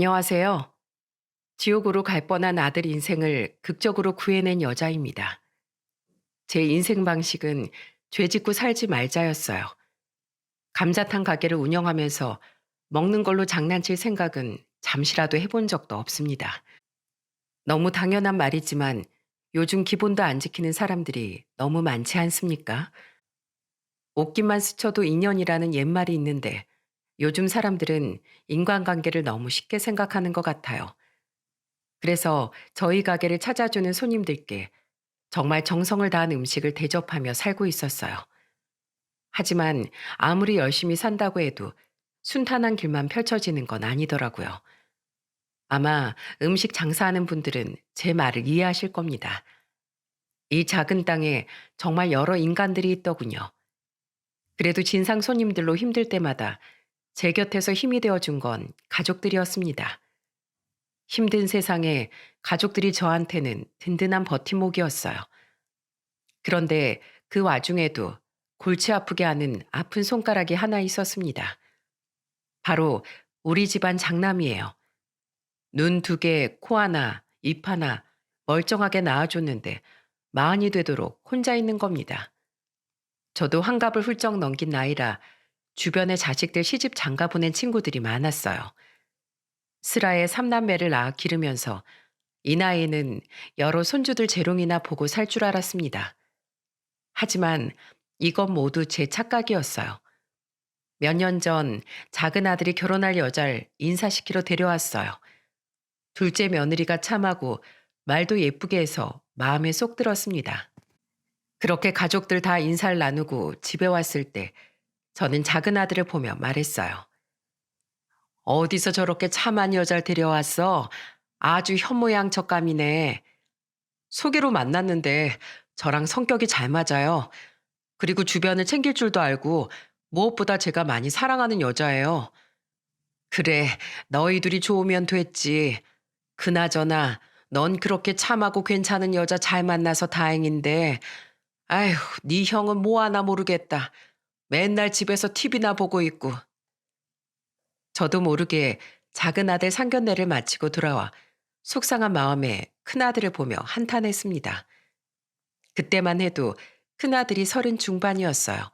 안녕하세요. 지옥으로 갈 뻔한 아들 인생을 극적으로 구해낸 여자입니다. 제 인생 방식은 죄 짓고 살지 말자였어요. 감자탕 가게를 운영하면서 먹는 걸로 장난칠 생각은 잠시라도 해본 적도 없습니다. 너무 당연한 말이지만 요즘 기본도 안 지키는 사람들이 너무 많지 않습니까? 옷깃만 스쳐도 인연이라는 옛말이 있는데 요즘 사람들은 인간관계를 너무 쉽게 생각하는 것 같아요. 그래서 저희 가게를 찾아주는 손님들께 정말 정성을 다한 음식을 대접하며 살고 있었어요. 하지만 아무리 열심히 산다고 해도 순탄한 길만 펼쳐지는 건 아니더라고요. 아마 음식 장사하는 분들은 제 말을 이해하실 겁니다. 이 작은 땅에 정말 여러 인간들이 있더군요. 그래도 진상 손님들로 힘들 때마다 제 곁에서 힘이 되어준 건 가족들이었습니다. 힘든 세상에 가족들이 저한테는 든든한 버팀목이었어요. 그런데 그 와중에도 골치 아프게 하는 아픈 손가락이 하나 있었습니다. 바로 우리 집안 장남이에요. 눈 두 개, 코 하나, 입 하나 멀쩡하게 낳아줬는데 마흔이 되도록 혼자 있는 겁니다. 저도 환갑을 훌쩍 넘긴 나이라 주변에 자식들 시집 장가 보낸 친구들이 많았어요. 슬하에 삼남매를 낳아 기르면서 이 나이에는 여러 손주들 재롱이나 보고 살 줄 알았습니다. 하지만 이건 모두 제 착각이었어요. 몇 년 전 작은 아들이 결혼할 여자를 인사시키러 데려왔어요. 둘째 며느리가 참하고 말도 예쁘게 해서 마음에 쏙 들었습니다. 그렇게 가족들 다 인사를 나누고 집에 왔을 때 저는 작은 아들을 보며 말했어요. 어디서 저렇게 참한 여자를 데려왔어? 아주 현모양처감이네. 소개로 만났는데 저랑 성격이 잘 맞아요. 그리고 주변을 챙길 줄도 알고 무엇보다 제가 많이 사랑하는 여자예요. 그래, 너희 둘이 좋으면 됐지. 그나저나 넌 그렇게 참하고 괜찮은 여자 잘 만나서 다행인데, 아휴, 네 형은 뭐 하나 모르겠다. 맨날 집에서 TV나 보고 있고. 저도 모르게 작은 아들 상견례를 마치고 돌아와 속상한 마음에 큰아들을 보며 한탄했습니다. 그때만 해도 큰아들이 30 중반이었어요.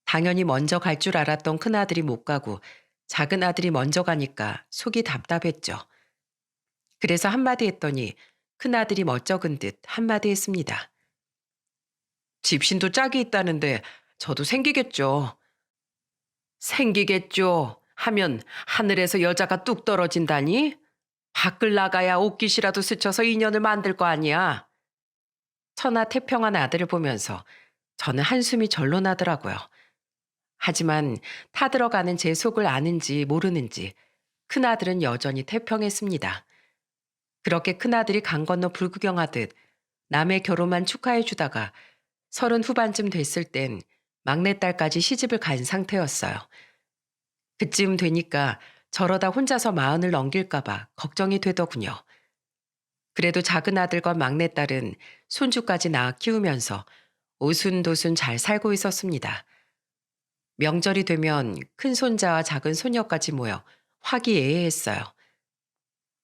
당연히 먼저 갈 줄 알았던 큰아들이 못 가고 작은 아들이 먼저 가니까 속이 답답했죠. 그래서 한마디 했더니 큰아들이 멋쩍은 듯 한마디 했습니다. 집신도 짝이 있다는데 저도 생기겠죠. 생기겠죠 하면 하늘에서 여자가 뚝 떨어진다니? 밖을 나가야 옷깃이라도 스쳐서 인연을 만들 거 아니야. 천하 태평한 아들을 보면서 저는 한숨이 절로 나더라고요. 하지만 타들어가는 제 속을 아는지 모르는지 큰아들은 여전히 태평했습니다. 그렇게 큰아들이 강 건너 불구경하듯 남의 결혼만 축하해 주다가 30 후반쯤 됐을 땐 막내딸까지 시집을 간 상태였어요. 그쯤 되니까 저러다 혼자서 마흔을 넘길까봐 걱정이 되더군요. 그래도 작은 아들과 막내딸은 손주까지 낳아 키우면서 오순도순 잘 살고 있었습니다. 명절이 되면 큰 손자와 작은 손녀까지 모여 화기애애했어요.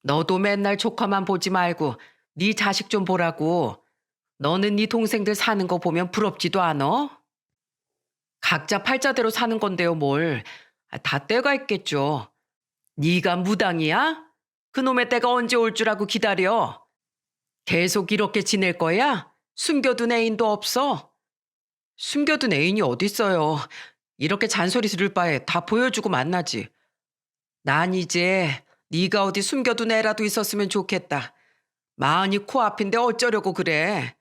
너도 맨날 조카만 보지 말고 네 자식 좀 보라고. 너는 네 동생들 사는 거 보면 부럽지도 않아? 각자 팔자대로 사는 건데요, 뭘. 다 때가 있겠죠. 네가 무당이야? 그놈의 때가 언제 올 줄 알고 기다려. 계속 이렇게 지낼 거야? 숨겨둔 애인도 없어? 숨겨둔 애인이 어딨어요. 이렇게 잔소리 들을 바에 다 보여주고 만나지. 난 이제 네가 어디 숨겨둔 애라도 있었으면 좋겠다. 마흔이 코앞인데 어쩌려고 그래.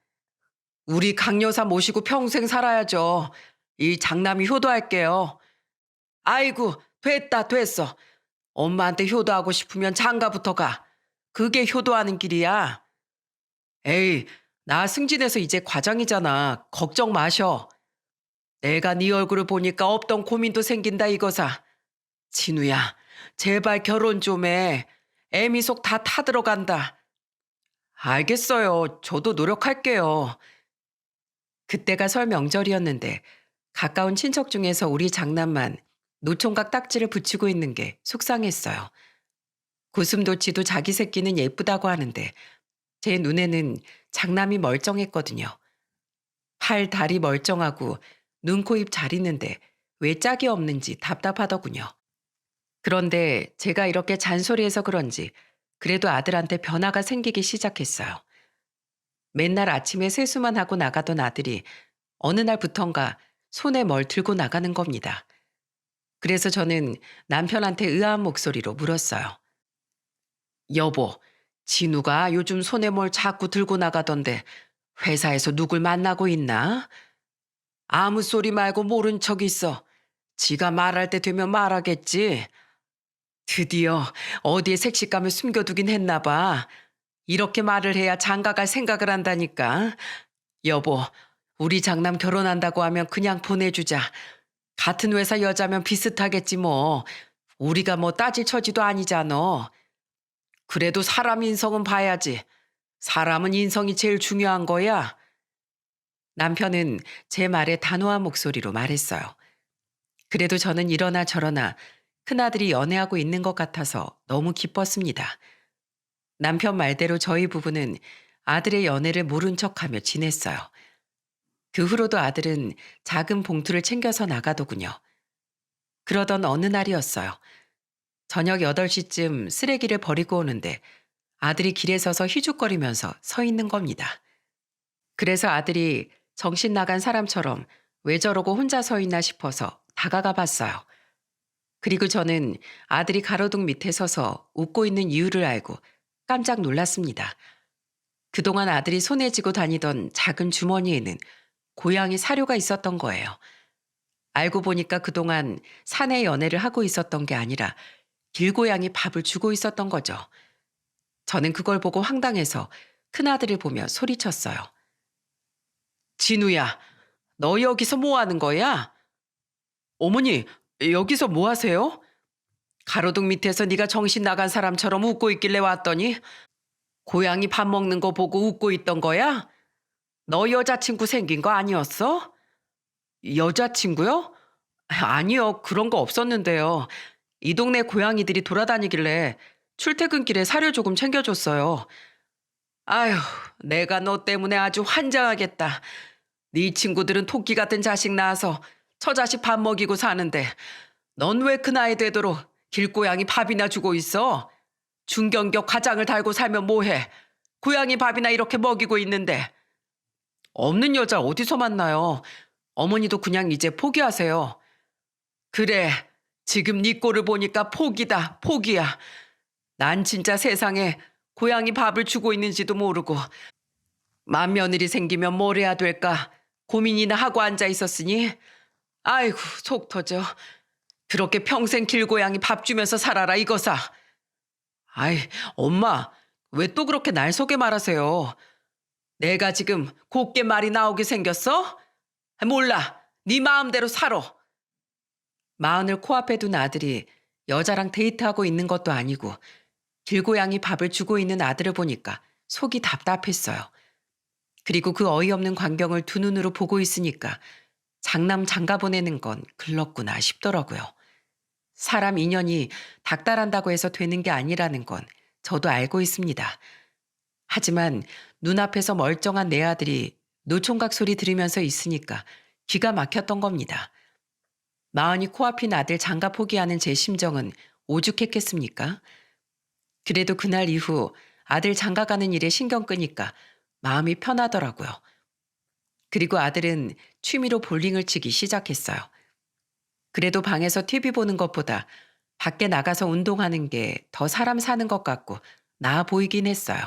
우리 강 여사 모시고 평생 살아야죠. 이 장남이 효도할게요. 아이고, 됐다, 됐어. 엄마한테 효도하고 싶으면 장가부터 가. 그게 효도하는 길이야. 에이, 나 승진해서 이제 과장이잖아. 걱정 마셔. 내가 네 얼굴을 보니까 없던 고민도 생긴다 이거사. 진우야, 제발 결혼 좀 해. 애미 속 다 타들어간다. 알겠어요. 저도 노력할게요. 그때가 설 명절이었는데 가까운 친척 중에서 우리 장남만 노총각 딱지를 붙이고 있는 게 속상했어요. 고슴도치도 자기 새끼는 예쁘다고 하는데 제 눈에는 장남이 멀쩡했거든요. 팔, 다리 멀쩡하고 눈, 코, 입 잘 있는데 왜 짝이 없는지 답답하더군요. 그런데 제가 이렇게 잔소리해서 그런지 그래도 아들한테 변화가 생기기 시작했어요. 맨날 아침에 세수만 하고 나가던 아들이 어느 날부턴가 손에 뭘 들고 나가는 겁니다. 그래서 저는 남편한테 의아한 목소리로 물었어요. 여보, 진우가 요즘 손에 뭘 자꾸 들고 나가던데 회사에서 누굴 만나고 있나? 아무 소리 말고 모른 척 있어. 지가 말할 때 되면 말하겠지. 드디어 어디에 색식감을 숨겨두긴 했나 봐. 이렇게 말을 해야 장가갈 생각을 한다니까. 여보, 우리 장남 결혼한다고 하면 그냥 보내주자. 같은 회사 여자면 비슷하겠지 뭐. 우리가 뭐 따질 처지도 아니잖아. 그래도 사람 인성은 봐야지. 사람은 인성이 제일 중요한 거야. 남편은 제 말에 단호한 목소리로 말했어요. 그래도 저는 이러나 저러나 큰아들이 연애하고 있는 것 같아서 너무 기뻤습니다. 남편 말대로 저희 부부는 아들의 연애를 모른 척하며 지냈어요. 그 후로도 아들은 작은 봉투를 챙겨서 나가더군요. 그러던 어느 날이었어요. 저녁 8시쯤 쓰레기를 버리고 오는데 아들이 길에 서서 희죽거리면서 서 있는 겁니다. 그래서 아들이 정신 나간 사람처럼 왜 저러고 혼자 서 있나 싶어서 다가가 봤어요. 그리고 저는 아들이 가로등 밑에 서서 웃고 있는 이유를 알고 깜짝 놀랐습니다. 그동안 아들이 손에 쥐고 다니던 작은 주머니에는 고양이 사료가 있었던 거예요. 알고 보니까 그동안 사내 연애를 하고 있었던 게 아니라 길고양이 밥을 주고 있었던 거죠. 저는 그걸 보고 황당해서 큰아들을 보며 소리쳤어요. 진우야, 너 여기서 뭐 하는 거야? 어머니, 여기서 뭐 하세요? 가로등 밑에서 네가 정신 나간 사람처럼 웃고 있길래 왔더니 고양이 밥 먹는 거 보고 웃고 있던 거야? 너 여자친구 생긴 거 아니었어? 여자친구요? 아니요, 그런 거 없었는데요. 이 동네 고양이들이 돌아다니길래 출퇴근길에 사료 조금 챙겨줬어요. 아휴, 내가 너 때문에 아주 환장하겠다. 네 친구들은 토끼 같은 자식 낳아서 처자식 밥 먹이고 사는데 넌 왜 그 나이 되도록 길고양이 밥이나 주고 있어? 중견격 가장을 달고 살면 뭐해? 고양이 밥이나 이렇게 먹이고 있는데. 없는 여자 어디서 만나요? 어머니도 그냥 이제 포기하세요. 그래, 지금 네 꼴을 보니까 포기다, 포기야. 난 진짜 세상에 고양이 밥을 주고 있는지도 모르고 맏며느리 생기면 뭘 해야 될까 고민이나 하고 앉아 있었으니 아이고 속 터져. 그렇게 평생 길고양이 밥 주면서 살아라 이거사. 아이 엄마 왜 또 그렇게 날 속에 말하세요. 내가 지금 곱게 말이 나오게 생겼어? 몰라. 네 마음대로 살아. 마흔을 코앞에 둔 아들이 여자랑 데이트하고 있는 것도 아니고 길고양이 밥을 주고 있는 아들을 보니까 속이 답답했어요. 그리고 그 어이없는 광경을 두 눈으로 보고 있으니까 장남 장가 보내는 건 글렀구나 싶더라고요. 사람 인연이 닥달한다고 해서 되는 게 아니라는 건 저도 알고 있습니다. 하지만 눈앞에서 멀쩡한 내 아들이 노총각 소리 들으면서 있으니까 기가 막혔던 겁니다. 마흔이 코앞인 아들 장가 포기하는 제 심정은 오죽했겠습니까? 그래도 그날 이후 아들 장가 가는 일에 신경 끄니까 마음이 편하더라고요. 그리고 아들은 취미로 볼링을 치기 시작했어요. 그래도 방에서 TV 보는 것보다 밖에 나가서 운동하는 게 더 사람 사는 것 같고 나아 보이긴 했어요.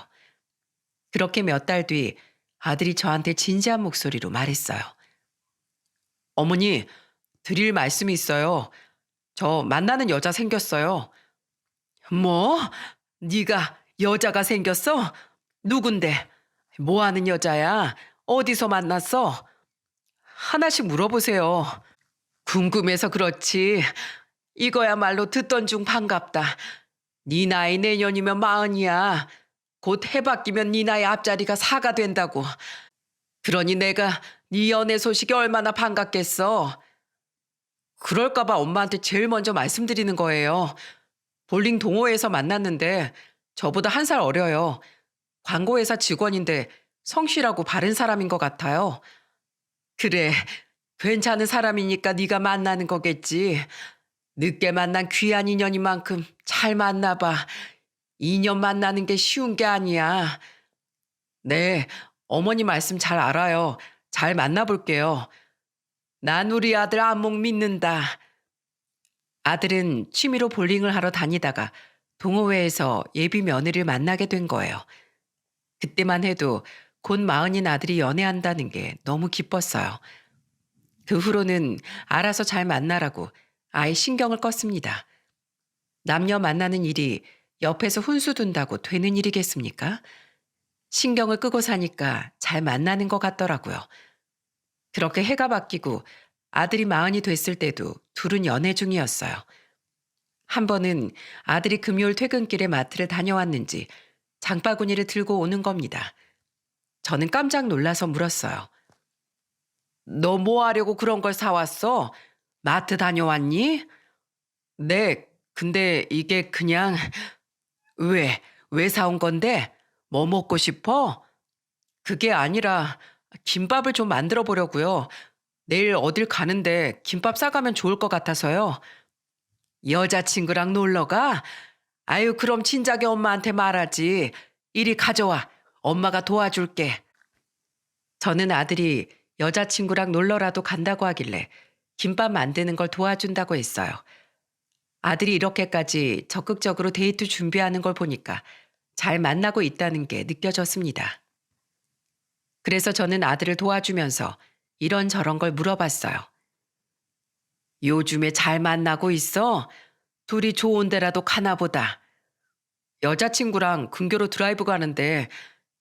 그렇게 몇 달 뒤 아들이 저한테 진지한 목소리로 말했어요. 어머니, 드릴 말씀이 있어요. 저 만나는 여자 생겼어요. 뭐? 네가 여자가 생겼어? 누군데? 뭐 하는 여자야? 어디서 만났어? 하나씩 물어보세요. 궁금해서 그렇지. 이거야말로 듣던 중 반갑다. 네 나이 내년이면 40이야. 곧 해 바뀌면 네 나이 앞자리가 4가 된다고. 그러니 내가 네 연애 소식이 얼마나 반갑겠어. 그럴까 봐 엄마한테 제일 먼저 말씀드리는 거예요. 볼링 동호회에서 만났는데 저보다 한 살 어려요. 광고회사 직원인데 성실하고 바른 사람인 것 같아요. 그래, 괜찮은 사람이니까 네가 만나는 거겠지. 늦게 만난 귀한 인연인 만큼 잘 만나봐. 인연 만나는 게 쉬운 게 아니야. 네, 어머니 말씀 잘 알아요. 잘 만나볼게요. 난 우리 아들 안목 믿는다. 아들은 취미로 볼링을 하러 다니다가 동호회에서 예비 며느리를 만나게 된 거예요. 그때만 해도 곧 마흔인 아들이 연애한다는 게 너무 기뻤어요. 그 후로는 알아서 잘 만나라고 아예 신경을 껐습니다. 남녀 만나는 일이 옆에서 훈수 둔다고 되는 일이겠습니까? 신경을 끄고 사니까 잘 만나는 것 같더라고요. 그렇게 해가 바뀌고 아들이 마흔이 됐을 때도 둘은 연애 중이었어요. 한 번은 아들이 금요일 퇴근길에 마트를 다녀왔는지 장바구니를 들고 오는 겁니다. 저는 깜짝 놀라서 물었어요. 너 뭐 하려고 그런 걸 사왔어? 마트 다녀왔니? 네, 근데 이게 그냥 왜? 왜 사온 건데? 뭐 먹고 싶어? 그게 아니라 김밥을 좀 만들어 보려고요. 내일 어딜 가는데 김밥 싸가면 좋을 것 같아서요. 여자친구랑 놀러 가? 아유, 그럼 진작에 엄마한테 말하지. 이리 가져와. 엄마가 도와줄게. 저는 아들이 여자친구랑 놀러라도 간다고 하길래 김밥 만드는 걸 도와준다고 했어요. 아들이 이렇게까지 적극적으로 데이트 준비하는 걸 보니까 잘 만나고 있다는 게 느껴졌습니다. 그래서 저는 아들을 도와주면서 이런저런 걸 물어봤어요. 요즘에 잘 만나고 있어? 둘이 좋은 데라도 가나 보다. 여자친구랑 근교로 드라이브 가는데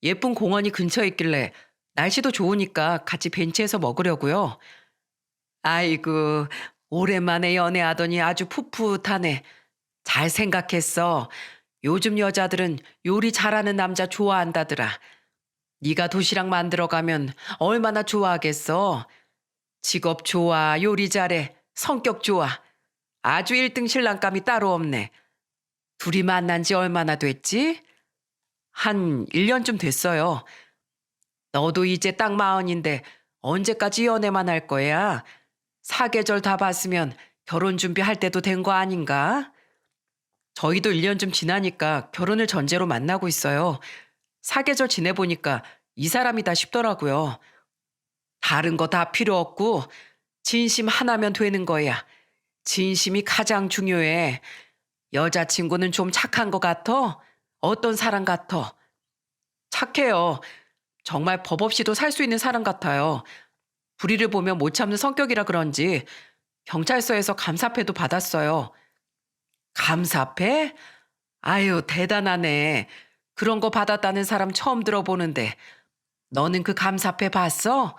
예쁜 공원이 근처에 있길래 날씨도 좋으니까 같이 벤치에서 먹으려고요. 아이고, 오랜만에 연애하더니 아주 풋풋하네. 잘 생각했어. 요즘 여자들은 요리 잘하는 남자 좋아한다더라. 네가 도시락 만들어 가면 얼마나 좋아하겠어. 직업 좋아, 요리 잘해, 성격 좋아. 아주 1등 신랑감이 따로 없네. 둘이 만난 지 얼마나 됐지? 한 1년쯤 됐어요. 너도 이제 딱 마흔인데 언제까지 연애만 할 거야? 사계절 다 봤으면 결혼 준비할 때도 된 거 아닌가? 저희도 1년쯤 지나니까 결혼을 전제로 만나고 있어요. 사계절 지내보니까 이 사람이다 싶더라고요. 다른 거 다 필요 없고 진심 하나면 되는 거야. 진심이 가장 중요해. 여자친구는 좀 착한 것 같아? 어떤 사람 같아? 착해요. 정말 법 없이도 살 수 있는 사람 같아요. 불의를 보면 못 참는 성격이라 그런지 경찰서에서 감사패도 받았어요. 감사패? 아유, 대단하네. 그런 거 받았다는 사람 처음 들어보는데 너는 그 감사패 봤어?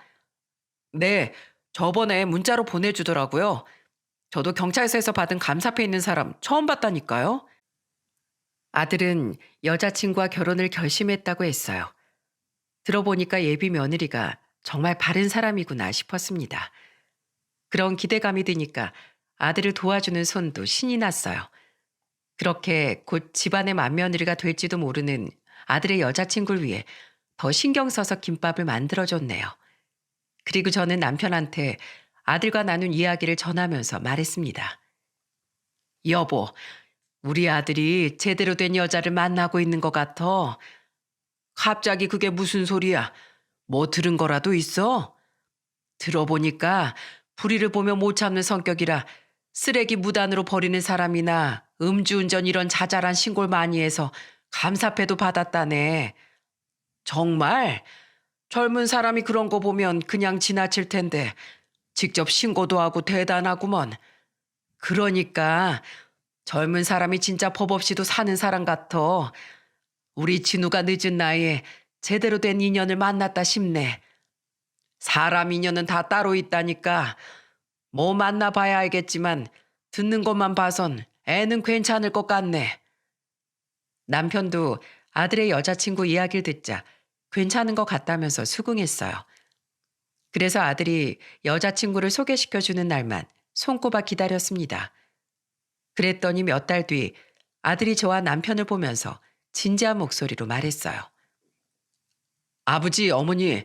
네, 저번에 문자로 보내주더라고요. 저도 경찰서에서 받은 감사패 있는 사람 처음 봤다니까요. 아들은 여자친구와 결혼을 결심했다고 했어요. 들어보니까 예비 며느리가 정말 바른 사람이구나 싶었습니다. 그런 기대감이 드니까 아들을 도와주는 손도 신이 났어요. 그렇게 곧 집안의 맏며느리가 될지도 모르는 아들의 여자친구를 위해 더 신경 써서 김밥을 만들어줬네요. 그리고 저는 남편한테 아들과 나눈 이야기를 전하면서 말했습니다. 여보, 우리 아들이 제대로 된 여자를 만나고 있는 것 같아. 갑자기 그게 무슨 소리야? 뭐 들은 거라도 있어? 들어보니까 불의를 보며 못 참는 성격이라 쓰레기 무단으로 버리는 사람이나 음주운전 이런 자잘한 신고를 많이 해서 감사패도 받았다네. 정말? 젊은 사람이 그런 거 보면 그냥 지나칠 텐데 직접 신고도 하고 대단하구먼. 그러니까 젊은 사람이 진짜 법 없이도 사는 사람 같아. 우리 진우가 늦은 나이에 제대로 된 인연을 만났다 싶네. 사람 인연은 다 따로 있다니까. 뭐 만나봐야 알겠지만 듣는 것만 봐선 애는 괜찮을 것 같네. 남편도 아들의 여자친구 이야기를 듣자 괜찮은 것 같다면서 수긍했어요. 그래서 아들이 여자친구를 소개시켜주는 날만 손꼽아 기다렸습니다. 그랬더니 몇 달 뒤 아들이 저와 남편을 보면서 진지한 목소리로 말했어요. 아버지, 어머니,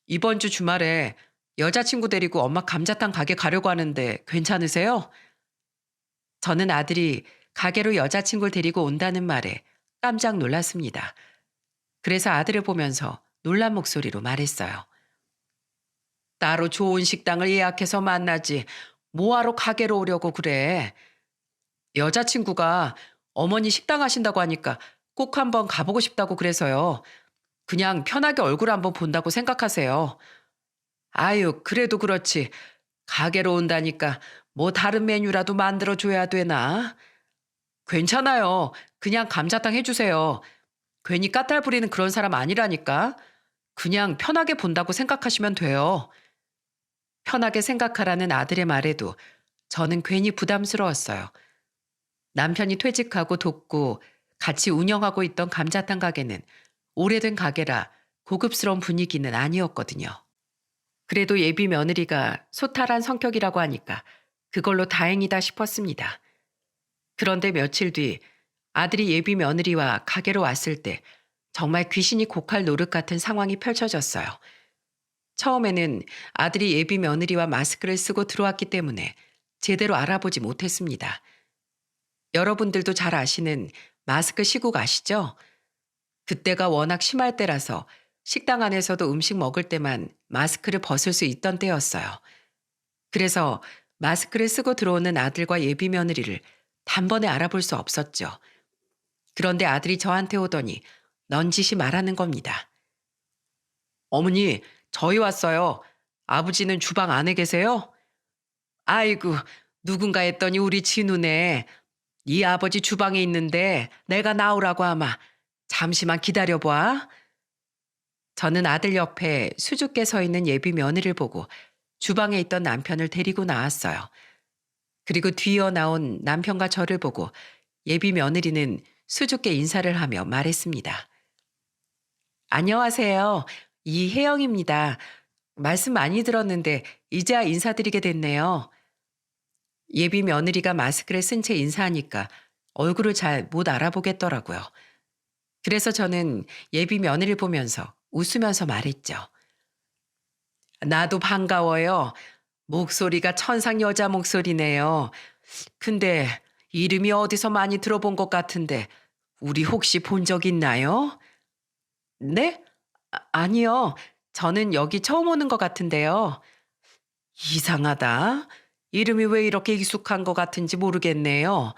이번 주 주말에 여자친구 데리고 엄마 감자탕 가게 가려고 하는데 괜찮으세요? 저는 아들이 가게로 여자친구를 데리고 온다는 말에 깜짝 놀랐습니다. 그래서 아들을 보면서 놀란 목소리로 말했어요. 따로 좋은 식당을 예약해서 만나지 뭐하러 가게로 오려고 그래. 여자친구가 어머니 식당 하신다고 하니까 꼭 한번 가보고 싶다고 그래서요. 그냥 편하게 얼굴 한번 본다고 생각하세요. 아유, 그래도 그렇지. 가게로 온다니까 뭐 다른 메뉴라도 만들어줘야 되나? 괜찮아요. 그냥 감자탕 해주세요. 괜히 까탈 부리는 그런 사람 아니라니까. 그냥 편하게 본다고 생각하시면 돼요. 편하게 생각하라는 아들의 말에도 저는 괜히 부담스러웠어요. 남편이 퇴직하고 돕고 같이 운영하고 있던 감자탕 가게는 오래된 가게라 고급스러운 분위기는 아니었거든요. 그래도 예비 며느리가 소탈한 성격이라고 하니까 그걸로 다행이다 싶었습니다. 그런데 며칠 뒤 아들이 예비 며느리와 가게로 왔을 때 정말 귀신이 곡할 노릇 같은 상황이 펼쳐졌어요. 처음에는 아들이 예비 며느리와 마스크를 쓰고 들어왔기 때문에 제대로 알아보지 못했습니다. 여러분들도 잘 아시는 마스크 시국 아시죠? 그때가 워낙 심할 때라서 식당 안에서도 음식 먹을 때만 마스크를 벗을 수 있던 때였어요. 그래서 마스크를 쓰고 들어오는 아들과 예비 며느리를 단번에 알아볼 수 없었죠. 그런데 아들이 저한테 오더니 넌지시 말하는 겁니다. 어머니, 저희 왔어요. 아버지는 주방 안에 계세요? 아이고, 누군가 했더니 우리 진우네. 네 아버지 주방에 있는데 내가 나오라고 하마. 잠시만 기다려봐. 저는 아들 옆에 수줍게 서 있는 예비 며느리를 보고 주방에 있던 남편을 데리고 나왔어요. 그리고 뒤이어 나온 남편과 저를 보고 예비 며느리는 수줍게 인사를 하며 말했습니다. 안녕하세요. 이혜영입니다. 말씀 많이 들었는데 이제야 인사드리게 됐네요. 예비 며느리가 마스크를 쓴 채 인사하니까 얼굴을 잘 못 알아보겠더라고요. 그래서 저는 예비 며느리를 보면서 웃으면서 말했죠. 나도 반가워요. 목소리가 천상 여자 목소리네요. 근데 이름이 어디서 많이 들어본 것 같은데 우리 혹시 본 적 있나요? 네? 아니요. 저는 여기 처음 오는 것 같은데요. 이상하다. 이름이 왜 이렇게 익숙한 것 같은지 모르겠네요.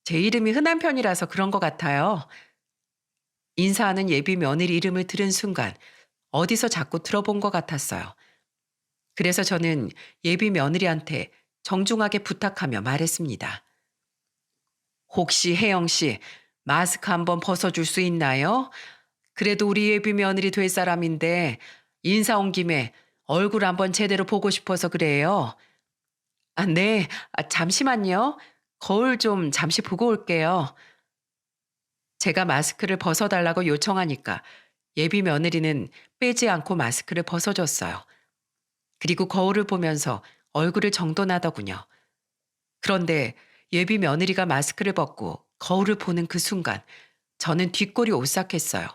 제 이름이 흔한 편이라서 그런 것 같아요. 인사하는 예비 며느리 이름을 들은 순간 어디서 자꾸 들어본 것 같았어요. 그래서 저는 예비 며느리한테 정중하게 부탁하며 말했습니다. 혹시 혜영 씨 마스크 한번 벗어줄 수 있나요? 그래도 우리 예비 며느리 될 사람인데 인사 온 김에 얼굴 한번 제대로 보고 싶어서 그래요. 아, 네. 잠시만요. 거울 좀 잠시 보고 올게요. 제가 마스크를 벗어달라고 요청하니까 예비 며느리는 빼지 않고 마스크를 벗어줬어요. 그리고 거울을 보면서 얼굴을 정돈하더군요. 그런데 예비 며느리가 마스크를 벗고 거울을 보는 그 순간 저는 뒷골이 오싹했어요.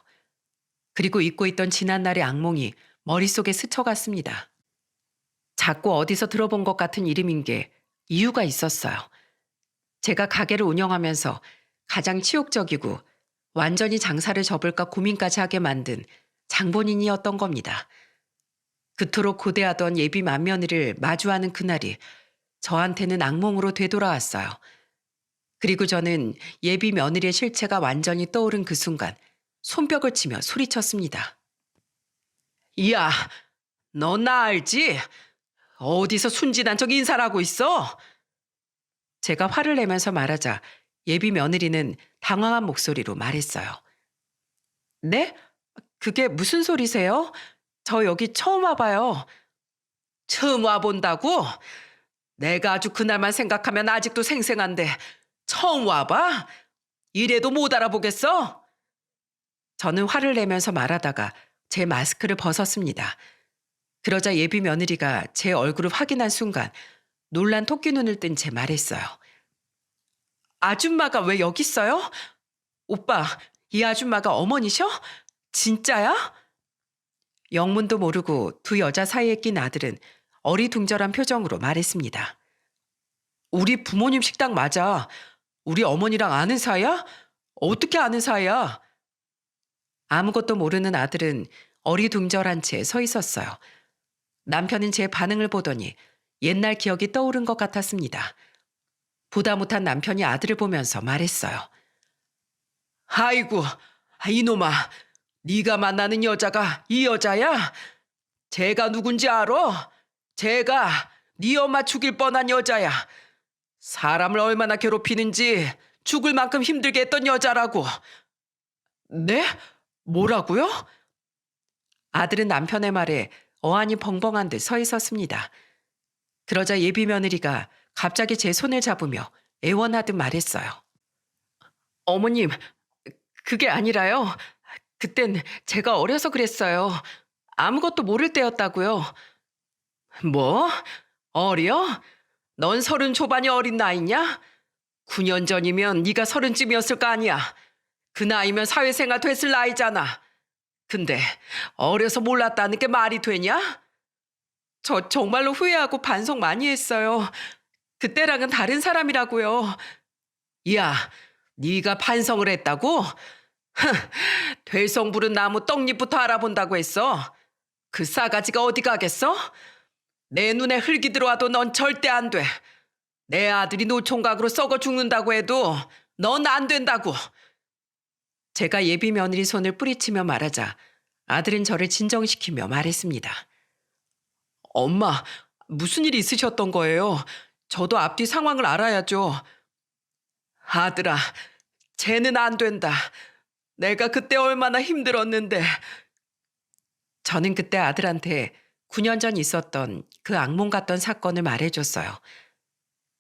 그리고 잊고 있던 지난날의 악몽이 머릿속에 스쳐갔습니다. 자꾸 어디서 들어본 것 같은 이름인 게 이유가 있었어요. 제가 가게를 운영하면서 가장 치욕적이고 완전히 장사를 접을까 고민까지 하게 만든 장본인이었던 겁니다. 그토록 고대하던 예비 맏며느리를 마주하는 그날이 저한테는 악몽으로 되돌아왔어요. 그리고 저는 예비 며느리의 실체가 완전히 떠오른 그 순간 손뼉을 치며 소리쳤습니다. 야, 너 나 알지? 어디서 순진한 척 인사를 하고 있어? 제가 화를 내면서 말하자 예비 며느리는 당황한 목소리로 말했어요. 네? 그게 무슨 소리세요? 저 여기 처음 와봐요. 처음 와본다고? 내가 아주 그날만 생각하면 아직도 생생한데 처음 와봐? 이래도 못 알아보겠어? 저는 화를 내면서 말하다가 제 마스크를 벗었습니다. 그러자 예비 며느리가 제 얼굴을 확인한 순간 놀란 토끼 눈을 뜬 채 말했어요. 아줌마가 왜 여기 있어요? 오빠, 이 아줌마가 어머니셔? 진짜야? 영문도 모르고 두 여자 사이에 낀 아들은 어리둥절한 표정으로 말했습니다. 우리 부모님 식당 맞아. 우리 어머니랑 아는 사이야? 어떻게 아는 사이야? 아무것도 모르는 아들은 어리둥절한 채 서 있었어요. 남편은 제 반응을 보더니 옛날 기억이 떠오른 것 같았습니다. 보다 못한 남편이 아들을 보면서 말했어요. 아이고, 이놈아, 네가 만나는 여자가 이 여자야? 쟤가 누군지 알아? 쟤가 네 엄마 죽일 뻔한 여자야. 사람을 얼마나 괴롭히는지 죽을 만큼 힘들게 했던 여자라고. 네? 뭐라고요? 아들은 남편의 말에 어안이 벙벙한 듯 서 있었습니다. 그러자 예비 며느리가 갑자기 제 손을 잡으며 애원하듯 말했어요. 어머님, 그게 아니라요. 그땐 제가 어려서 그랬어요. 아무것도 모를 때였다고요. 뭐? 어려? 넌 30 초반이 어린 나이냐? 9년 전이면 네가 30쯤이었을 거 아니야. 그 나이면 사회생활 됐을 나이잖아. 근데 어려서 몰랐다는 게 말이 되냐? 저 정말로 후회하고 반성 많이 했어요. 그때랑은 다른 사람이라고요. 야, 네가 반성을 했다고? 되성 부른 나무 떡잎부터 알아본다고 했어. 그 싸가지가 어디 가겠어? 내 눈에 흙이 들어와도 넌 절대 안 돼. 내 아들이 노총각으로 썩어 죽는다고 해도 넌 안 된다고. 제가 예비 며느리 손을 뿌리치며 말하자 아들은 저를 진정시키며 말했습니다. 엄마, 무슨 일이 있으셨던 거예요? 저도 앞뒤 상황을 알아야죠. 아들아, 쟤는 안 된다. 내가 그때 얼마나 힘들었는데. 저는 그때 아들한테 9년 전 있었던 그 악몽 같던 사건을 말해줬어요.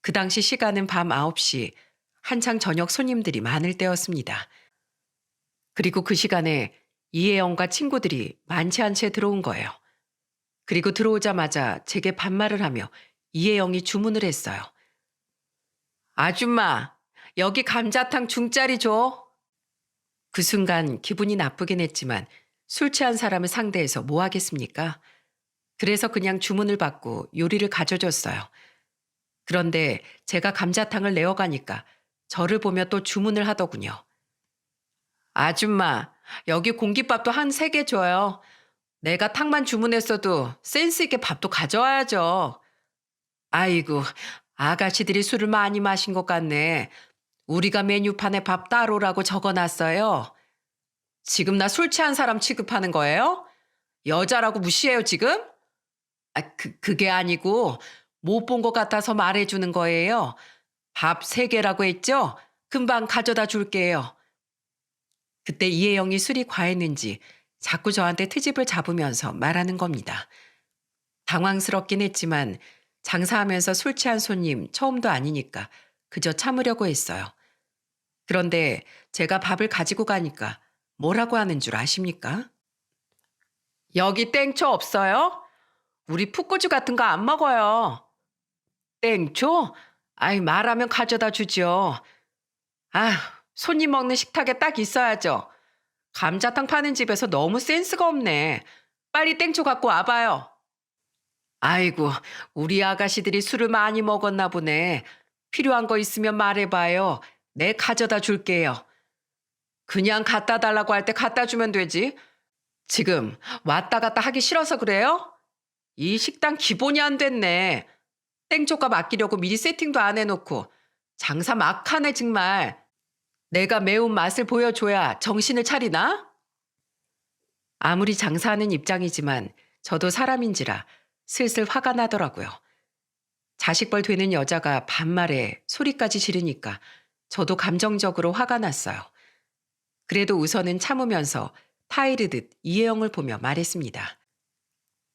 그 당시 시간은 밤 9시, 한창 저녁 손님들이 많을 때였습니다. 그리고 그 시간에 이혜영과 친구들이 많지 않게 들어온 거예요. 그리고 들어오자마자 제게 반말을 하며 이혜영이 주문을 했어요. 아줌마, 여기 감자탕 중짜리 줘. 그 순간 기분이 나쁘긴 했지만 술 취한 사람을 상대해서 뭐 하겠습니까? 그래서 그냥 주문을 받고 요리를 가져줬어요. 그런데 제가 감자탕을 내어가니까 저를 보며 또 주문을 하더군요. 아줌마, 여기 공깃밥도 한 3개 줘요. 내가 탕만 주문했어도 센스 있게 밥도 가져와야죠. 아이고, 아가씨들이 술을 많이 마신 것 같네. 우리가 메뉴판에 밥 따로라고 적어놨어요. 지금 나 술 취한 사람 취급하는 거예요? 여자라고 무시해요, 지금? 그게 아니고 못 본 것 같아서 말해주는 거예요. 밥 3개라고 했죠? 금방 가져다 줄게요. 그때 이혜영이 술이 과했는지 자꾸 저한테 트집을 잡으면서 말하는 겁니다. 당황스럽긴 했지만 장사하면서 술 취한 손님 처음도 아니니까 그저 참으려고 했어요. 그런데 제가 밥을 가지고 가니까 뭐라고 하는 줄 아십니까? 여기 땡초 없어요? 우리 풋고추 같은 거 안 먹어요. 땡초? 아이, 말하면 가져다 주죠. 아, 손님 먹는 식탁에 딱 있어야죠. 감자탕 파는 집에서 너무 센스가 없네. 빨리 땡초 갖고 와봐요. 아이고, 우리 아가씨들이 술을 많이 먹었나 보네. 필요한 거 있으면 말해봐요. 내 가져다 줄게요. 그냥 갖다 달라고 할 때 갖다 주면 되지. 지금 왔다 갔다 하기 싫어서 그래요? 이 식당 기본이 안 됐네. 땡초값 아끼려고 미리 세팅도 안 해놓고 장사 막 하네 정말. 내가 매운 맛을 보여줘야 정신을 차리나? 아무리 장사하는 입장이지만 저도 사람인지라 슬슬 화가 나더라고요. 자식벌 되는 여자가 반말에 소리까지 지르니까 저도 감정적으로 화가 났어요. 그래도 우선은 참으면서 타이르듯 이혜영을 보며 말했습니다.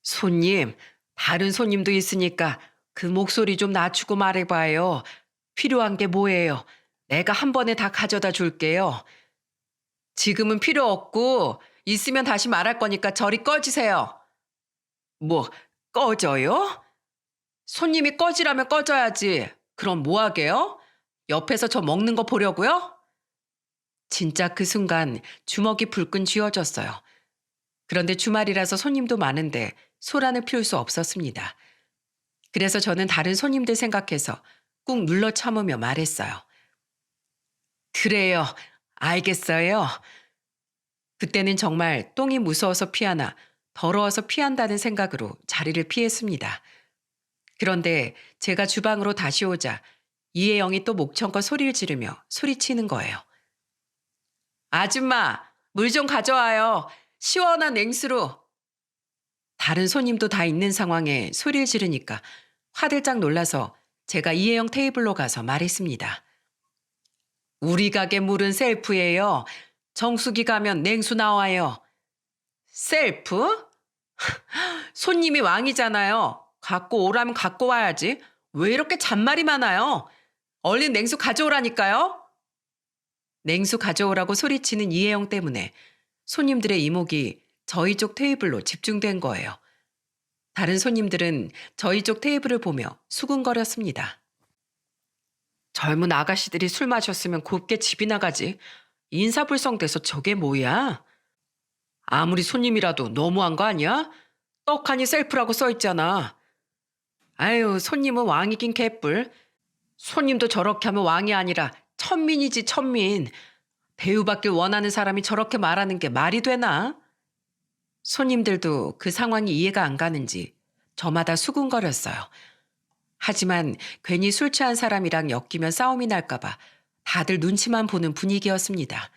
손님, 다른 손님도 있으니까 그 목소리 좀 낮추고 말해봐요. 필요한 게 뭐예요? 내가 한 번에 다 가져다 줄게요. 지금은 필요 없고 있으면 다시 말할 거니까 저리 꺼지세요. 뭐, 꺼져요? 손님이 꺼지라면 꺼져야지. 그럼 뭐 하게요? 옆에서 저 먹는 거 보려고요? 진짜 그 순간 주먹이 불끈 쥐어졌어요. 그런데 주말이라서 손님도 많은데 소란을 피울 수 없었습니다. 그래서 저는 다른 손님들 생각해서 꾹 눌러 참으며 말했어요. 그래요. 알겠어요. 그때는 정말 똥이 무서워서 피하나 더러워서 피한다는 생각으로 자리를 피했습니다. 그런데 제가 주방으로 다시 오자 이혜영이 또 목청껏 소리를 지르며 소리치는 거예요. 아줌마, 물 좀 가져와요. 시원한 냉수로. 다른 손님도 다 있는 상황에 소리를 지르니까 화들짝 놀라서 제가 이혜영 테이블로 가서 말했습니다. 우리 가게 물은 셀프예요. 정수기 가면 냉수 나와요. 셀프? 손님이 왕이잖아요. 갖고 오라면 갖고 와야지. 왜 이렇게 잔말이 많아요? 얼른 냉수 가져오라니까요. 냉수 가져오라고 소리치는 이혜영 때문에 손님들의 이목이 저희 쪽 테이블로 집중된 거예요. 다른 손님들은 저희 쪽 테이블을 보며 수군거렸습니다. 젊은 아가씨들이 술 마셨으면 곱게 집이나 가지. 인사불성돼서 저게 뭐야? 아무리 손님이라도 너무한 거 아니야? 떡하니 셀프라고 써있잖아. 아유, 손님은 왕이긴 개뿔. 손님도 저렇게 하면 왕이 아니라 천민이지 천민. 대우받길 원하는 사람이 저렇게 말하는 게 말이 되나? 손님들도 그 상황이 이해가 안 가는지 저마다 수군거렸어요. 하지만 괜히 술 취한 사람이랑 엮이면 싸움이 날까봐 다들 눈치만 보는 분위기였습니다.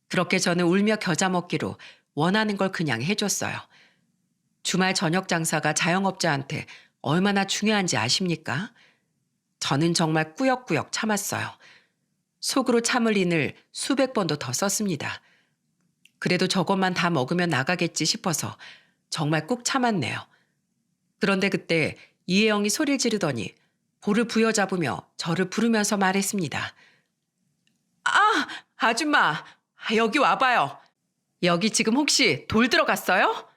그렇게 저는 울며 겨자 먹기로 원하는 걸 그냥 해줬어요. 주말 저녁 장사가 자영업자한테 얼마나 중요한지 아십니까? 저는 정말 꾸역꾸역 참았어요. 속으로 참을 인을 수백 번도 더 썼습니다. 그래도 저것만 다 먹으면 나가겠지 싶어서 정말 꾹 참았네요. 그런데 그때 이혜영이 소리를 지르더니 볼을 부여잡으며 저를 부르면서 말했습니다. 아, 아줌마, 여기 와봐요. 여기 지금 혹시 돌 들어갔어요?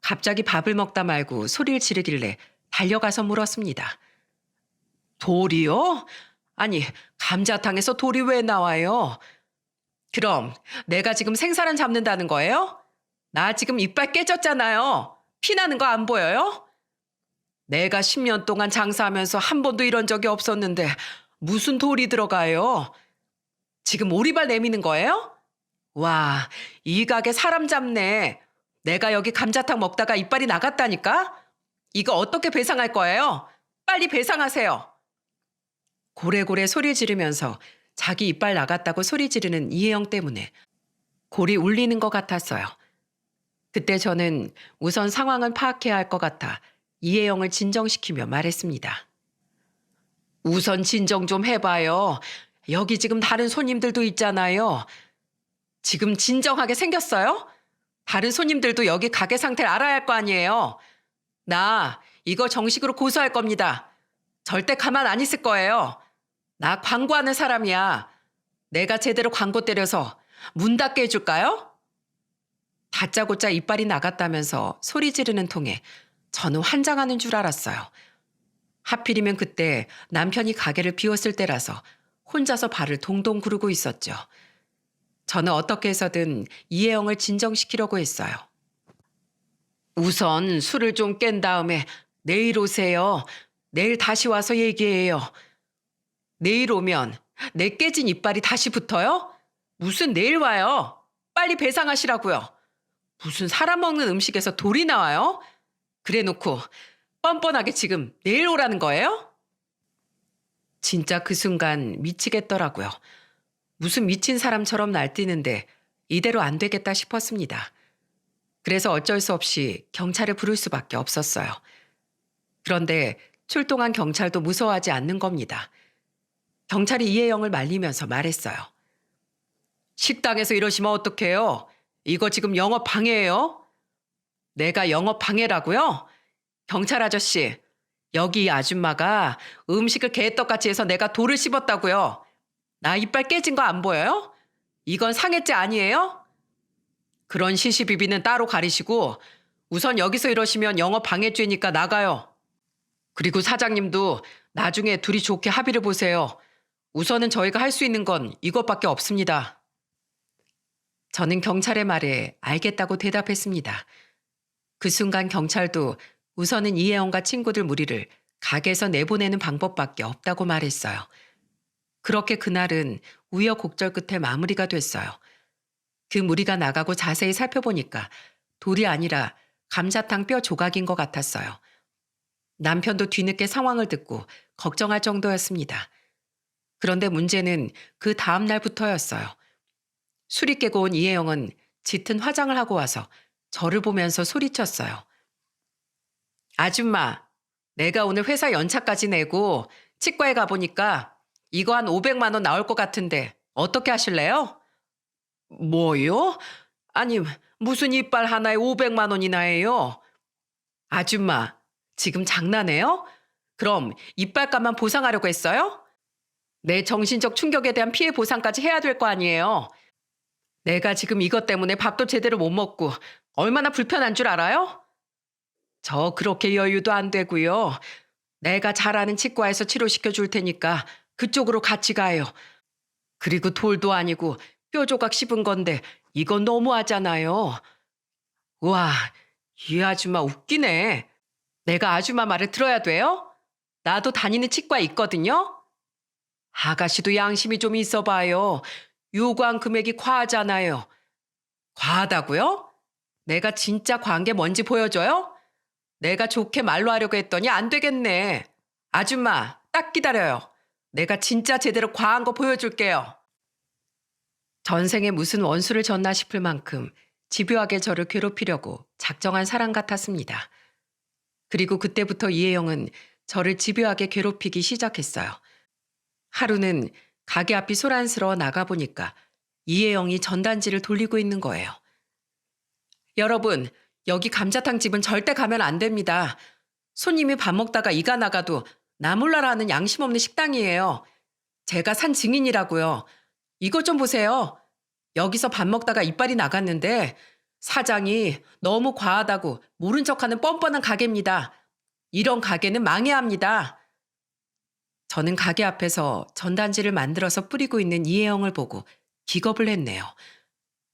갑자기 밥을 먹다 말고 소리를 지르길래 달려가서 물었습니다. 돌이요? 아니, 감자탕에서 돌이 왜 나와요? 그럼 내가 지금 생사람 잡는다는 거예요? 나 지금 이빨 깨졌잖아요. 피나는 거 안 보여요? 내가 10년 동안 장사하면서 한 번도 이런 적이 없었는데 무슨 돌이 들어가요? 지금 오리발 내미는 거예요? 와, 이 가게 사람 잡네. 내가 여기 감자탕 먹다가 이빨이 나갔다니까? 이거 어떻게 배상할 거예요? 빨리 배상하세요. 고래고래 소리 지르면서 자기 이빨 나갔다고 소리 지르는 이혜영 때문에 골이 울리는 것 같았어요. 그때 저는 우선 상황은 파악해야 할 것 같아 이혜영을 진정시키며 말했습니다. 우선 진정 좀 해봐요. 여기 지금 다른 손님들도 있잖아요. 지금 진정하게 생겼어요? 다른 손님들도 여기 가게 상태를 알아야 할 거 아니에요. 나 이거 정식으로 고소할 겁니다. 절대 가만 안 있을 거예요. 나 광고하는 사람이야. 내가 제대로 광고 때려서 문 닫게 해줄까요? 다짜고짜 이빨이 나갔다면서 소리 지르는 통에 저는 환장하는 줄 알았어요. 하필이면 그때 남편이 가게를 비웠을 때라서 혼자서 발을 동동 구르고 있었죠. 저는 어떻게 해서든 이혜영을 진정시키려고 했어요. 우선 술을 좀 깬 다음에 내일 오세요. 내일 다시 와서 얘기해요. 내일 오면 내 깨진 이빨이 다시 붙어요? 무슨 내일 와요? 빨리 배상하시라고요. 무슨 사람 먹는 음식에서 돌이 나와요? 그래놓고 뻔뻔하게 지금 내일 오라는 거예요? 진짜 그 순간 미치겠더라고요. 무슨 미친 사람처럼 날뛰는데 이대로 안 되겠다 싶었습니다. 그래서 어쩔 수 없이 경찰을 부를 수밖에 없었어요. 그런데 출동한 경찰도 무서워하지 않는 겁니다. 경찰이 이혜영을 말리면서 말했어요. 식당에서 이러시면 어떡해요? 이거 지금 영업 방해예요? 내가 영업 방해라고요? 경찰 아저씨, 여기 이 아줌마가 음식을 개떡같이 해서 내가 돌을 씹었다고요. 나 이빨 깨진 거 안 보여요? 이건 상해죄 아니에요? 그런 시시비비는 따로 가리시고 우선 여기서 이러시면 영업 방해죄니까 나가요. 그리고 사장님도 나중에 둘이 좋게 합의를 보세요. 우선은 저희가 할 수 있는 건 이것밖에 없습니다. 저는 경찰의 말에 알겠다고 대답했습니다. 그 순간 경찰도 우선은 이혜영과 친구들 무리를 가게에서 내보내는 방법밖에 없다고 말했어요. 그렇게 그날은 우여곡절 끝에 마무리가 됐어요. 그 무리가 나가고 자세히 살펴보니까 돌이 아니라 감자탕 뼈 조각인 것 같았어요. 남편도 뒤늦게 상황을 듣고 걱정할 정도였습니다. 그런데 문제는 그 다음 날부터였어요. 술이 깨고 온 이혜영은 짙은 화장을 하고 와서 저를 보면서 소리쳤어요. 아줌마, 내가 오늘 회사 연차까지 내고 치과에 가보니까 이거 한 500만 원 나올 것 같은데 어떻게 하실래요? 뭐요? 아니, 무슨 이빨 하나에 500만 원이나 해요? 아줌마, 지금 장난해요? 그럼 이빨값만 보상하려고 했어요? 내 정신적 충격에 대한 피해 보상까지 해야 될 거 아니에요. 내가 지금 이것 때문에 밥도 제대로 못 먹고 얼마나 불편한 줄 알아요? 저 그렇게 여유도 안 되고요. 내가 잘 아는 치과에서 치료시켜 줄 테니까 그쪽으로 같이 가요. 그리고 돌도 아니고 뼈 조각 씹은 건데 이건 너무하잖아요. 와, 이 아줌마 웃기네. 내가 아줌마 말을 들어야 돼요? 나도 다니는 치과 있거든요. 아가씨도 양심이 좀 있어 봐요. 요구한 금액이 과하잖아요. 과하다고요? 내가 진짜 과한 게 뭔지 보여줘요? 내가 좋게 말로 하려고 했더니 안 되겠네. 아줌마, 딱 기다려요. 내가 진짜 제대로 과한 거 보여줄게요. 전생에 무슨 원수를 졌나 싶을 만큼 집요하게 저를 괴롭히려고 작정한 사람 같았습니다. 그리고 그때부터 이혜영은 저를 집요하게 괴롭히기 시작했어요. 하루는 가게 앞이 소란스러워 나가보니까 이혜영이 전단지를 돌리고 있는 거예요. 여러분, 여기 감자탕 집은 절대 가면 안 됩니다. 손님이 밥 먹다가 이가 나가도 나 몰라라 하는 양심 없는 식당이에요. 제가 산 증인이라고요. 이것 좀 보세요. 여기서 밥 먹다가 이빨이 나갔는데 사장이 너무 과하다고 모른 척하는 뻔뻔한 가게입니다. 이런 가게는 망해야 합니다. 저는 가게 앞에서 전단지를 만들어서 뿌리고 있는 이혜영을 보고 기겁을 했네요.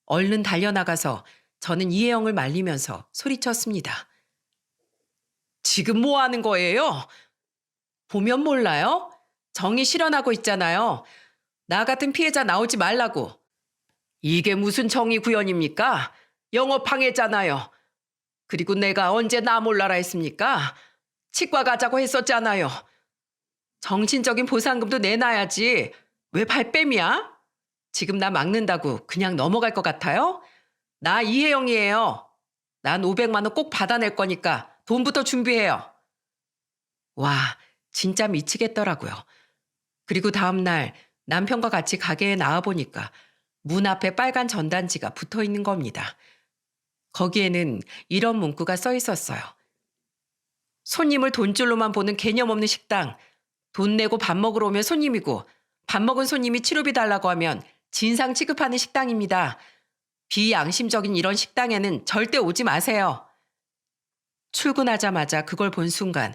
얼른 달려나가서 저는 이혜영을 말리면서 소리쳤습니다. 지금 뭐 하는 거예요? 보면 몰라요? 정의 실현하고 있잖아요. 나 같은 피해자 나오지 말라고. 이게 무슨 정의 구현입니까? 영업방해잖아요. 그리고 내가 언제 나 몰라라 했습니까? 치과 가자고 했었잖아요. 정신적인 보상금도 내놔야지. 왜 발뺌이야? 지금 나 막는다고 그냥 넘어갈 것 같아요? 나 이혜영이에요. 난 500만 원 꼭 받아낼 거니까 돈부터 준비해요. 와, 진짜 미치겠더라고요. 그리고 다음 날 남편과 같이 가게에 나와보니까 문 앞에 빨간 전단지가 붙어 있는 겁니다. 거기에는 이런 문구가 써 있었어요. 손님을 돈줄로만 보는 개념 없는 식당. 돈 내고 밥 먹으러 오면 손님이고 밥 먹은 손님이 치료비 달라고 하면 진상 취급하는 식당입니다. 비양심적인 이런 식당에는 절대 오지 마세요. 출근하자마자 그걸 본 순간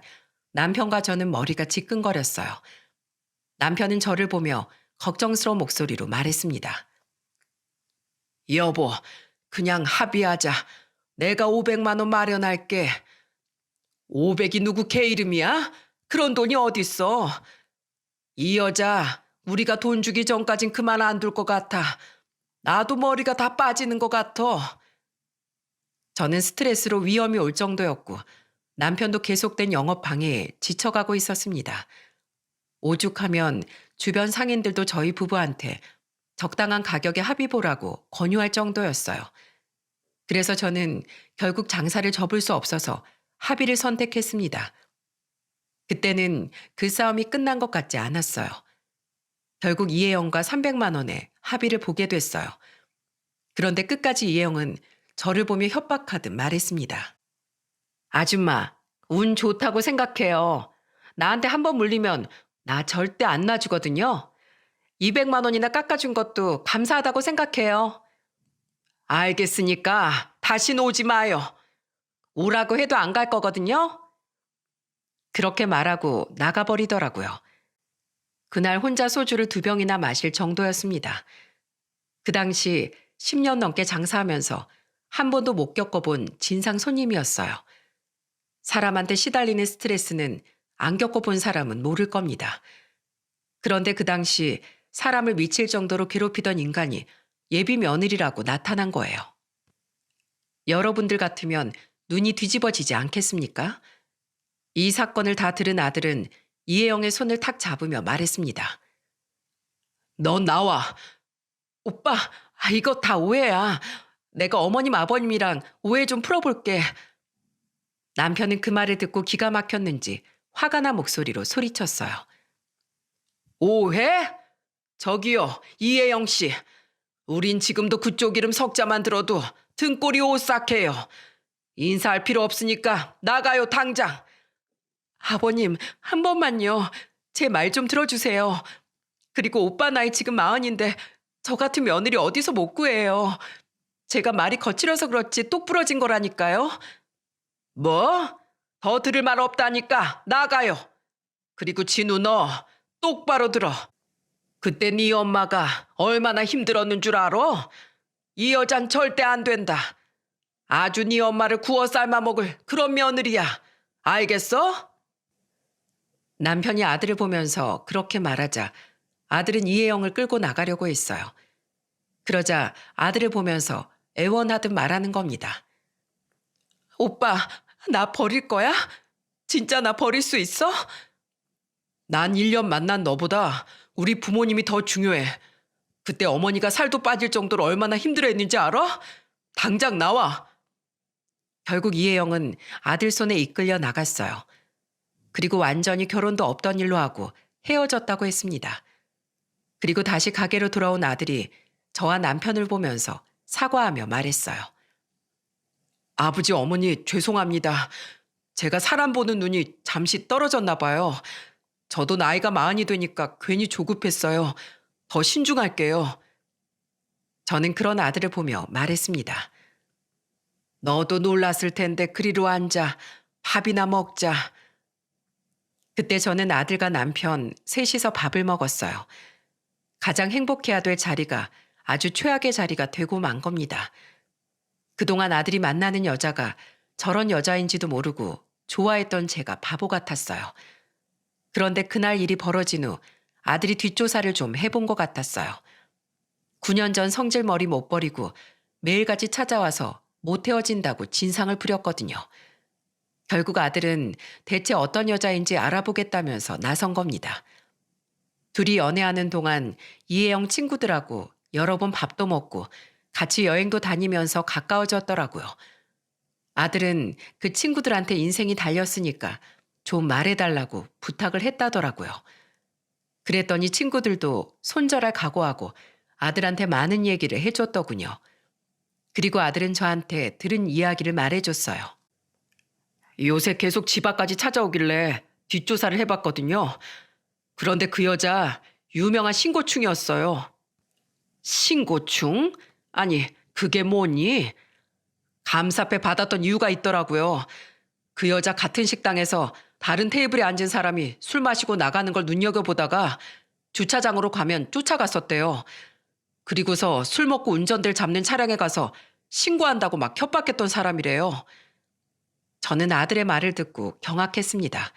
남편과 저는 머리가 지끈거렸어요. 남편은 저를 보며 걱정스러운 목소리로 말했습니다. 여보, 그냥 합의하자. 내가 500만 원 마련할게. 500이 누구 개 이름이야? 그런 돈이 어딨어? 이 여자 우리가 돈 주기 전까진 그만 안 둘 것 같아. 나도 머리가 다 빠지는 것 같아. 저는 스트레스로 위험이 올 정도였고 남편도 계속된 영업 방해에 지쳐가고 있었습니다. 오죽하면 주변 상인들도 저희 부부한테 적당한 가격에 합의 보라고 권유할 정도였어요. 그래서 저는 결국 장사를 접을 수 없어서 합의를 선택했습니다. 그때는 그 싸움이 끝난 것 같지 않았어요. 결국 이혜영과 300만 원에 합의를 보게 됐어요. 그런데 끝까지 이혜영은 저를 보며 협박하듯 말했습니다. 아줌마, 운 좋다고 생각해요. 나한테 한 번 물리면 나 절대 안 놔주거든요. 200만 원이나 깎아준 것도 감사하다고 생각해요. 알겠으니까 다시는 오지 마요. 오라고 해도 안 갈 거거든요. 그렇게 말하고 나가버리더라고요. 그날 혼자 소주를 2병이나 마실 정도였습니다. 그 당시 10년 넘게 장사하면서 한 번도 못 겪어본 진상 손님이었어요. 사람한테 시달리는 스트레스는 안 겪어본 사람은 모를 겁니다. 그런데 그 당시 사람을 미칠 정도로 괴롭히던 인간이 예비 며느리라고 나타난 거예요. 여러분들 같으면 눈이 뒤집어지지 않겠습니까? 이 사건을 다 들은 아들은 이혜영의 손을 탁 잡으며 말했습니다. 넌 나와. 오빠, 이거 다 오해야. 내가 어머님 아버님이랑 오해 좀 풀어볼게. 남편은 그 말을 듣고 기가 막혔는지 화가 난 목소리로 소리쳤어요. 오해? 저기요, 이혜영 씨. 우린 지금도 그쪽 이름 석자만 들어도 등골이 오싹해요. 인사할 필요 없으니까 나가요, 당장. 아버님, 한 번만요. 제 말 좀 들어주세요. 그리고 오빠 나이 지금 40인데 저 같은 며느리 어디서 못 구해요. 제가 말이 거칠어서 그렇지 똑 부러진 거라니까요. 뭐? 더 들을 말 없다니까 나가요. 그리고 진우 너 똑바로 들어. 그때 네 엄마가 얼마나 힘들었는 줄 알아? 이 여잔 절대 안 된다. 아주 네 엄마를 구워 삶아 먹을 그런 며느리야. 알겠어? 남편이 아들을 보면서 그렇게 말하자 아들은 이혜영을 끌고 나가려고 했어요. 그러자 아들을 보면서 애원하듯 말하는 겁니다. 오빠, 나 버릴 거야? 진짜 나 버릴 수 있어? 난 1년 만난 너보다 우리 부모님이 더 중요해. 그때 어머니가 살도 빠질 정도로 얼마나 힘들어했는지 알아? 당장 나와. 결국 이혜영은 아들 손에 이끌려 나갔어요. 그리고 완전히 결혼도 없던 일로 하고 헤어졌다고 했습니다. 그리고 다시 가게로 돌아온 아들이 저와 남편을 보면서 사과하며 말했어요. 아버지 어머니 죄송합니다. 제가 사람 보는 눈이 잠시 떨어졌나 봐요. 저도 나이가 40이 되니까 괜히 조급했어요. 더 신중할게요. 저는 그런 아들을 보며 말했습니다. 너도 놀랐을 텐데 그리로 앉아. 밥이나 먹자. 그때 저는 아들과 남편 셋이서 밥을 먹었어요. 가장 행복해야 될 자리가 아주 최악의 자리가 되고 만 겁니다. 그동안 아들이 만나는 여자가 저런 여자인지도 모르고 좋아했던 제가 바보 같았어요. 그런데 그날 일이 벌어진 후 아들이 뒷조사를 좀 해본 것 같았어요. 9년 전 성질머리 못 버리고 매일같이 찾아와서 못 헤어진다고 진상을 부렸거든요. 결국 아들은 대체 어떤 여자인지 알아보겠다면서 나선 겁니다. 둘이 연애하는 동안 이혜영 친구들하고 여러 번 밥도 먹고 같이 여행도 다니면서 가까워졌더라고요. 아들은 그 친구들한테 인생이 달렸으니까 좀 말해달라고 부탁을 했다더라고요. 그랬더니 친구들도 손절할 각오하고 아들한테 많은 얘기를 해줬더군요. 그리고 아들은 저한테 들은 이야기를 말해줬어요. 요새 계속 집 앞까지 찾아오길래 뒷조사를 해봤거든요. 그런데 그 여자 유명한 신고충이었어요. 신고충? 아니, 그게 뭐니? 감사패 받았던 이유가 있더라고요. 그 여자 같은 식당에서 다른 테이블에 앉은 사람이 술 마시고 나가는 걸 눈여겨보다가 주차장으로 가면 쫓아갔었대요. 그리고서 술 먹고 운전대를 잡는 차량에 가서 신고한다고 막 협박했던 사람이래요. 저는 아들의 말을 듣고 경악했습니다.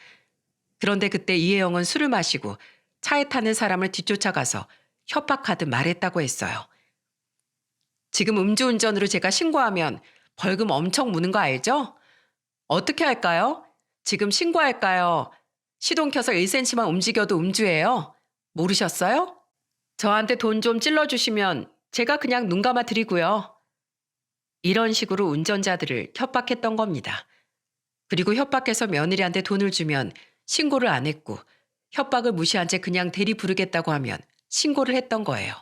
그런데 그때 이혜영은 술을 마시고 차에 타는 사람을 뒤쫓아가서 협박하듯 말했다고 했어요. 지금 음주운전으로 제가 신고하면 벌금 엄청 무는 거 알죠? 어떻게 할까요? 지금 신고할까요? 시동 켜서 1cm만 움직여도 음주예요. 모르셨어요? 저한테 돈 좀 찔러주시면 제가 그냥 눈 감아 드리고요. 이런 식으로 운전자들을 협박했던 겁니다. 그리고 협박해서 며느리한테 돈을 주면 신고를 안 했고 협박을 무시한 채 그냥 대리 부르겠다고 하면 신고를 했던 거예요.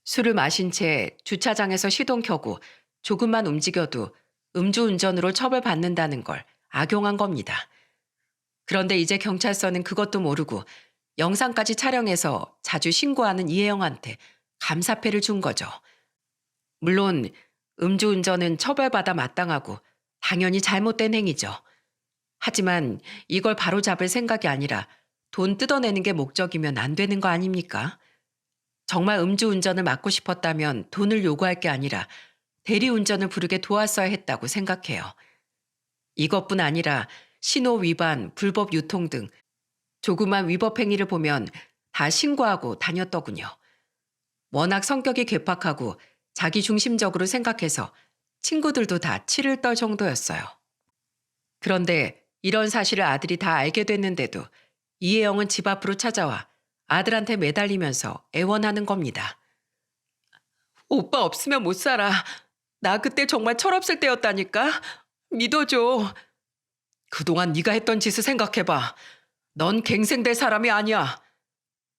술을 마신 채 주차장에서 시동 켜고 조금만 움직여도 음주운전으로 처벌받는다는 걸 악용한 겁니다. 그런데 이제 경찰서는 그것도 모르고 영상까지 촬영해서 자주 신고하는 이혜영한테 감사패를 준 거죠. 물론 음주운전은 처벌받아 마땅하고 당연히 잘못된 행위죠. 하지만 이걸 바로잡을 생각이 아니라 돈 뜯어내는 게 목적이면 안 되는 거 아닙니까? 정말 음주운전을 막고 싶었다면 돈을 요구할 게 아니라 대리운전을 부르게 도왔어야 했다고 생각해요. 이것뿐 아니라 신호 위반, 불법 유통 등 조그만 위법 행위를 보면 다 신고하고 다녔더군요. 워낙 성격이 괴팍하고 자기 중심적으로 생각해서 친구들도 다 치를 떨 정도였어요. 그런데 이런 사실을 아들이 다 알게 됐는데도 이혜영은 집 앞으로 찾아와 아들한테 매달리면서 애원하는 겁니다. 오빠 없으면 못 살아. 나 그때 정말 철없을 때였다니까. 믿어줘. 그동안 네가 했던 짓을 생각해봐. 넌 갱생될 사람이 아니야.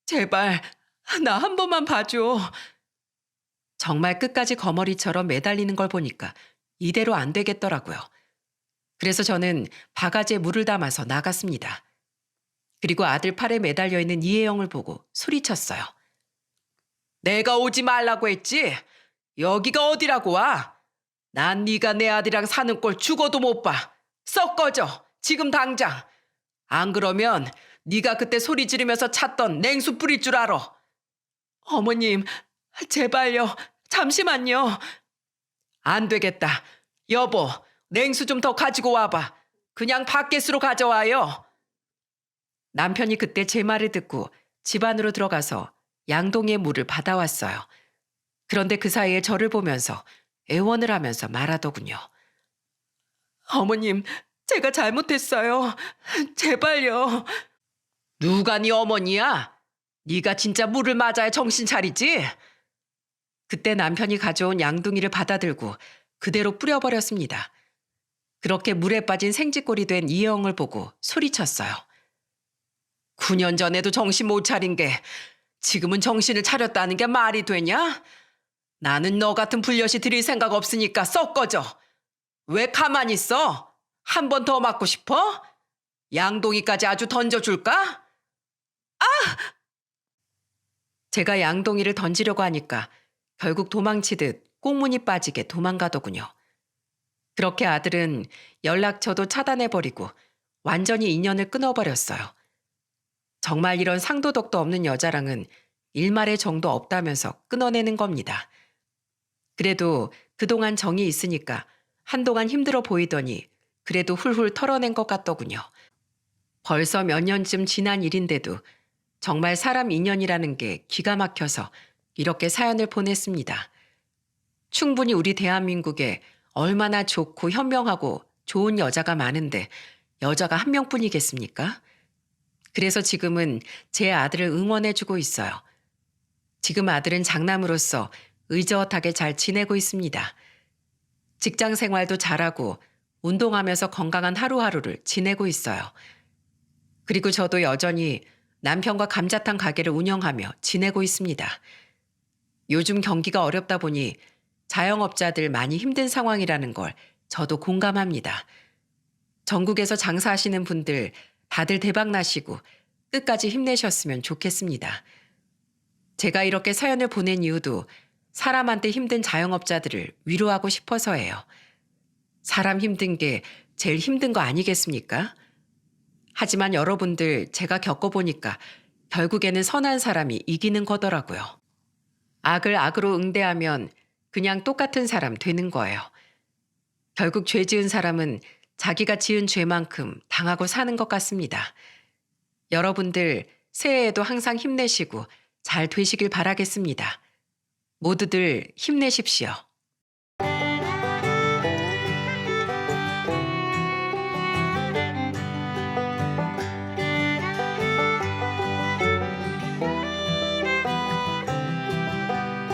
제발 나 한 번만 봐줘. 정말 끝까지 거머리처럼 매달리는 걸 보니까 이대로 안 되겠더라고요. 그래서 저는 바가지에 물을 담아서 나갔습니다. 그리고 아들 팔에 매달려 있는 이혜영을 보고 소리쳤어요. 내가 오지 말라고 했지? 여기가 어디라고 와? 난 네가 내 아들이랑 사는 꼴 죽어도 못 봐. 썩 꺼져. 지금 당장. 안 그러면 네가 그때 소리 지르면서 찾던 냉수 뿌릴 줄 알아. 어머님, 제발요. 잠시만요. 안 되겠다. 여보, 냉수 좀 더 가지고 와봐. 그냥 밖에서로 가져와요. 남편이 그때 제 말을 듣고 집 안으로 들어가서 양동이의 물을 받아왔어요. 그런데 그 사이에 저를 보면서 애원을 하면서 말하더군요. 어머님, 제가 잘못했어요. 제발요. 누가 네 어머니야? 네가 진짜 물을 맞아야 정신 차리지? 그때 남편이 가져온 양동이를 받아들고 그대로 뿌려버렸습니다. 그렇게 물에 빠진 생쥐꼴이 된 이혜영을 보고 소리쳤어요. 9년 전에도 정신 못 차린 게 지금은 정신을 차렸다는 게 말이 되냐? 나는 너 같은 불엿이 들일 생각 없으니까 썩 꺼져. 왜 가만히 있어? 한 번 더 맞고 싶어? 양동이까지 아주 던져줄까? 제가 양동이를 던지려고 하니까 결국 도망치듯 꽁무니 빠지게 도망가더군요. 그렇게 아들은 연락처도 차단해버리고 완전히 인연을 끊어버렸어요. 정말 이런 상도덕도 없는 여자랑은 일말의 정도 없다면서 끊어내는 겁니다. 그래도 그동안 정이 있으니까 한동안 힘들어 보이더니 그래도 훌훌 털어낸 것 같더군요. 벌써 몇 년쯤 지난 일인데도 정말 사람 인연이라는 게 기가 막혀서 이렇게 사연을 보냈습니다. 충분히 우리 대한민국에 얼마나 좋고 현명하고 좋은 여자가 많은데 여자가 한 명뿐이겠습니까? 그래서 지금은 제 아들을 응원해주고 있어요. 지금 아들은 장남으로서 의젓하게 잘 지내고 있습니다. 직장 생활도 잘하고 운동하면서 건강한 하루하루를 지내고 있어요. 그리고 저도 여전히 남편과 감자탕 가게를 운영하며 지내고 있습니다. 요즘 경기가 어렵다 보니 자영업자들 많이 힘든 상황이라는 걸 저도 공감합니다. 전국에서 장사하시는 분들 다들 대박 나시고 끝까지 힘내셨으면 좋겠습니다. 제가 이렇게 사연을 보낸 이유도 사람한테 힘든 자영업자들을 위로하고 싶어서예요. 사람 힘든 게 제일 힘든 거 아니겠습니까? 하지만 여러분들 제가 겪어보니까 결국에는 선한 사람이 이기는 거더라고요. 악을 악으로 응대하면 그냥 똑같은 사람 되는 거예요. 결국 죄 지은 사람은 자기가 지은 죄만큼 당하고 사는 것 같습니다. 여러분들 새해에도 항상 힘내시고 잘 되시길 바라겠습니다. 모두들 힘내십시오.